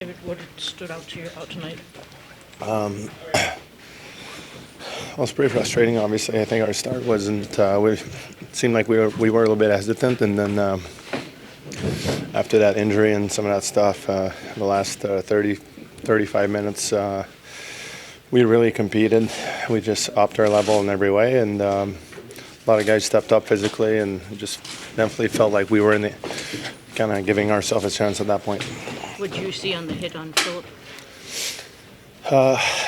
David, what stood out to you out tonight? Well, it's pretty frustrating. Obviously, I think our start wasn't. It seemed like we were a little bit hesitant, and then after that injury and some of that stuff, the last 35 minutes, we really competed. We just upped our level in every way, and a lot of guys stepped up physically, and just definitely felt like we were in the kind of giving ourselves a chance at that point. What did you see on the hit on Philip?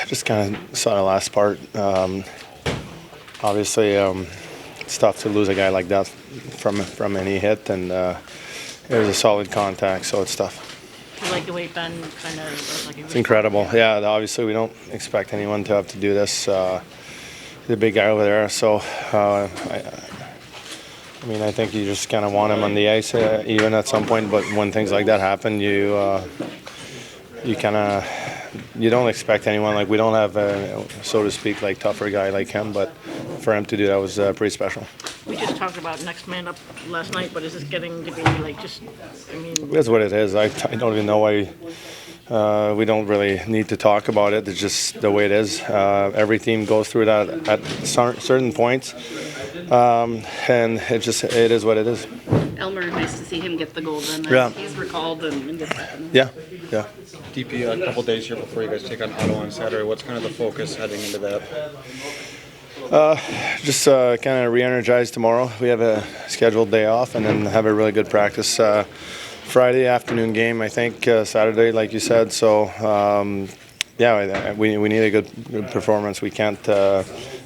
Just kind of saw the last part. Obviously, it's tough to lose a guy like that from any hit, and it was a solid contact, so it's tough. Do you like the way Ben kind of like? It's incredible. Yeah, obviously we don't expect anyone to have to do this. He's a big guy over there, so I mean, I think you just kind of want him on the ice even at some point. But when things like that happen, you kind of you don't expect anyone. Like we don't have, so to speak, like tougher guy like him. But for him to do that was pretty special. We just talked about next man up last night, but is this getting to be like just? I mean, that's what it is. I don't even know why. We don't really need to talk about it. It's just the way it is. Every team goes through that at certain points, and it is what it is. Elmer, nice to see him get the goal then. Yeah. He's recalled and this happened. Yeah. DP, a couple days here before you guys take on Ottawa on Saturday. What's kind of the focus heading into that? Just kind of re-energize tomorrow. We have a scheduled day off, and then have a really good practice Friday afternoon game. I think Saturday, like you said. So we need a good performance. We can't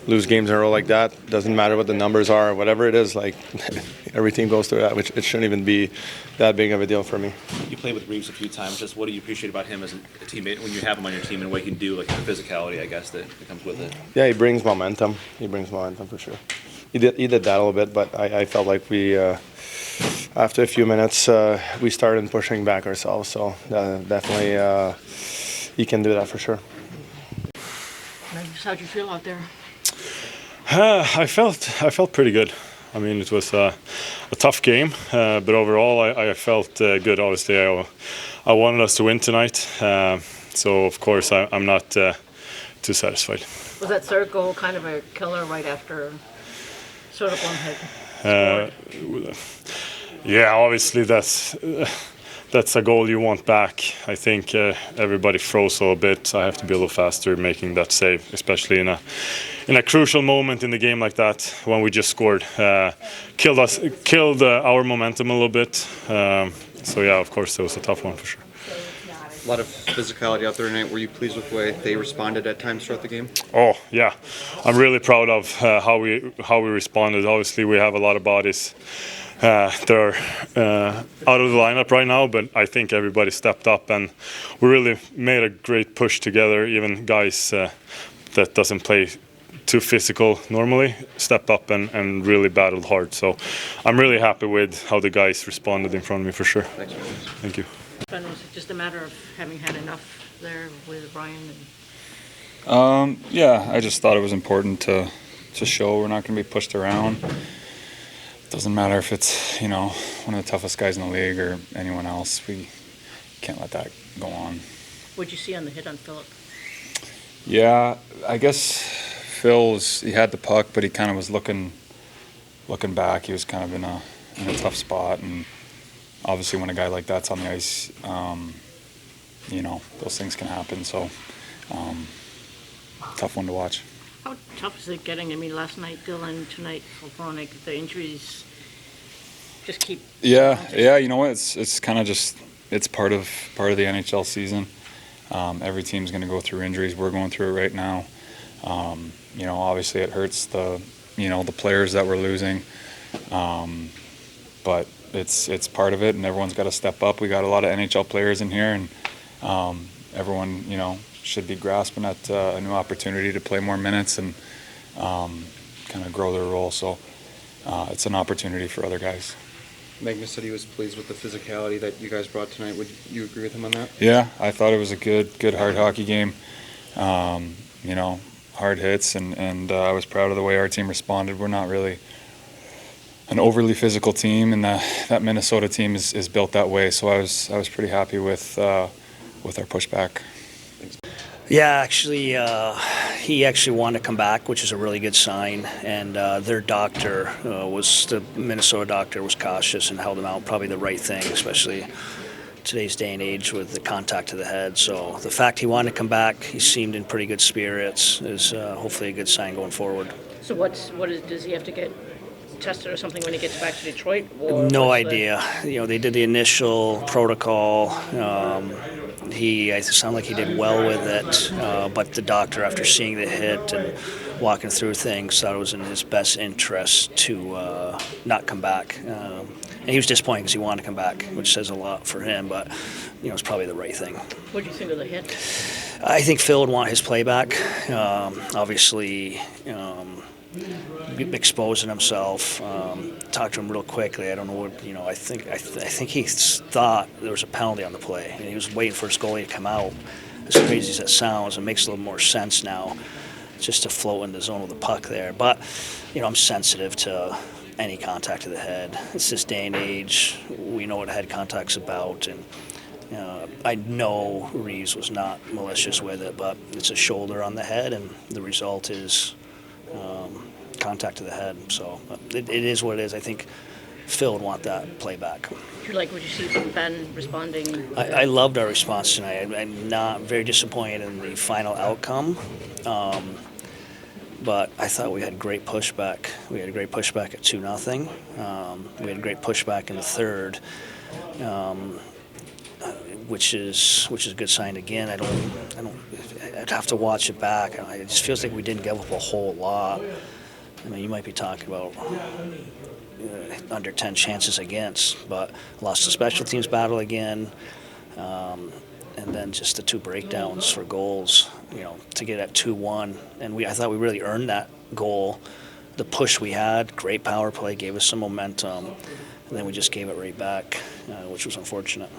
lose games in a row like that. Doesn't matter what the numbers are, whatever it is. Like every team goes through that, which it shouldn't even be that big of a deal for me. You played with Reeves a few times. Just what do you appreciate about him as a teammate when you have him on your team and what he can do, like the physicality, I guess, that comes with it? Yeah, he brings momentum. For sure. He did that a little bit, but I felt like we. After a few minutes, we started pushing back ourselves. So definitely, he can do that for sure. Magnus, how'd you feel out there? I felt pretty good. I mean, it was a tough game, but overall, I felt good. Obviously, I wanted us to win tonight, so of course, I'm not too satisfied. Was that third goal kind of a killer right after sort of one hit? Yeah, obviously that's a goal you want back. I think everybody froze a little bit. I have to be a little faster making that save, especially in a crucial moment in the game like that when we just scored. Killed our momentum a little bit. So yeah, of course it was a tough one for sure. A lot of physicality out there tonight. Were you pleased with the way they responded at times throughout the game? Oh yeah, I'm really proud of how we responded. Obviously, we have a lot of bodies. They're out of the lineup right now, but I think everybody stepped up and we really made a great push together. Even guys that doesn't play too physical normally stepped up and really battled hard. So I'm really happy with how the guys responded in front of me for sure. Thank you. Ben, was it just a matter of having had enough there with Brian? Yeah, I just thought it was important to show we're not going to be pushed around. Doesn't matter if it's, one of the toughest guys in the league or anyone else. We can't let that go on. What'd you see on the hit on Philip? Yeah, I guess he had the puck, but he kind of was looking back. He was kind of in a tough spot, and obviously when a guy like that's on the ice, those things can happen. So, tough one to watch. How tough is it getting? I mean, last night, Dylan, tonight, Perron, the injuries just keep. Yeah. You know what? It's kind of just it's part of the NHL season. Every team's going to go through injuries. We're going through it right now. Obviously it hurts the players that we're losing, but it's part of it, and everyone's got to step up. We got a lot of NHL players in here, and everyone should be grasping at a new opportunity to play more minutes and kind of grow their role. So it's an opportunity for other guys. Magnus said he was pleased with the physicality that you guys brought tonight. Would you agree with him on that? Yeah, I thought it was a good hard hockey game. Hard hits, and I was proud of the way our team responded. We're not really an overly physical team, and that Minnesota team is built that way. So I was pretty happy with with our pushback. Yeah, actually, he actually wanted to come back, which is a really good sign. And their doctor the Minnesota doctor was cautious and held him out. Probably the right thing, especially today's day and age with the contact to the head. So the fact he wanted to come back, he seemed in pretty good spirits, is hopefully a good sign going forward. So does he have to get tested or something when he gets back to Detroit? Or No what's idea. They did the initial protocol. It sounded like he did well with it, but the doctor, after seeing the hit and walking through things, thought it was in his best interest to not come back. And he was disappointed because he wanted to come back, which says a lot for him, but it's probably the right thing. What do you think of the hit? I think Phil would want his playback. Obviously, exposing himself. Talked to him real quickly. I don't know what I think he thought there was a penalty on the play, and he was waiting for his goalie to come out. As crazy as that sounds, it makes a little more sense now, just to float in the zone with the puck there. But I'm sensitive to any contact to the head. It's this day and age. We know what head contact's about, and I know Reeves was not malicious with it, but it's a shoulder on the head, and the result is contact to the head. So it is what it is. I think Phil would want that playback. Do you like what you see from Ben responding? I loved our response tonight. I'm not very disappointed in the final outcome, but I thought we had great pushback. We had a great pushback at 2-0. We had a great pushback in the third, which is a good sign. Again, I'd have to watch it back. It just feels like we didn't give up a whole lot. I mean, you might be talking about under 10 chances against, but lost the special teams battle again, and then just the two breakdowns for goals, to get at 2-1. And I thought we really earned that goal. The push we had, great power play, gave us some momentum, and then we just gave it right back, which was unfortunate.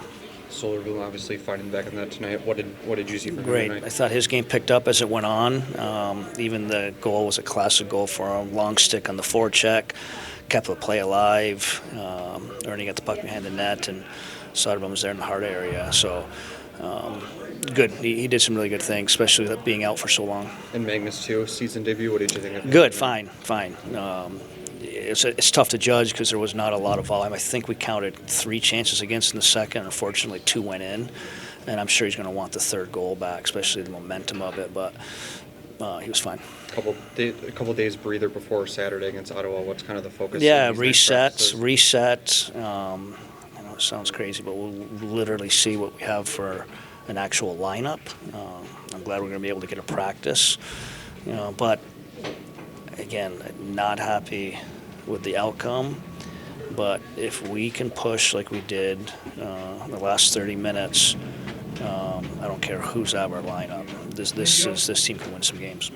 Solerville obviously fighting back on that tonight. What did you see from him Great. tonight? I thought his game picked up as it went on. Even the goal was a classic goal for him. Long stick on the forecheck, kept the play alive. Ernie got the puck behind the net, and Soderblom was there in the hard area. So good. He did some really good things, especially with being out for so long. And Magnus too, season debut. What did you think of him? Good. Fine. It's tough to judge because there was not a lot of volume. I think we counted 3 chances against in the second. Unfortunately, 2 went in, and I'm sure he's going to want the third goal back, especially the momentum of it. But he was fine. A couple days breather before Saturday against Ottawa. What's kind of the focus? Yeah, of these next reset. practices? I know it sounds crazy, but we'll literally see what we have for an actual lineup. I'm glad we're going to be able to get a practice. But again, not happy with the outcome. But if we can push like we did the last 30 minutes, I don't care who's out of our lineup. This team can win some games.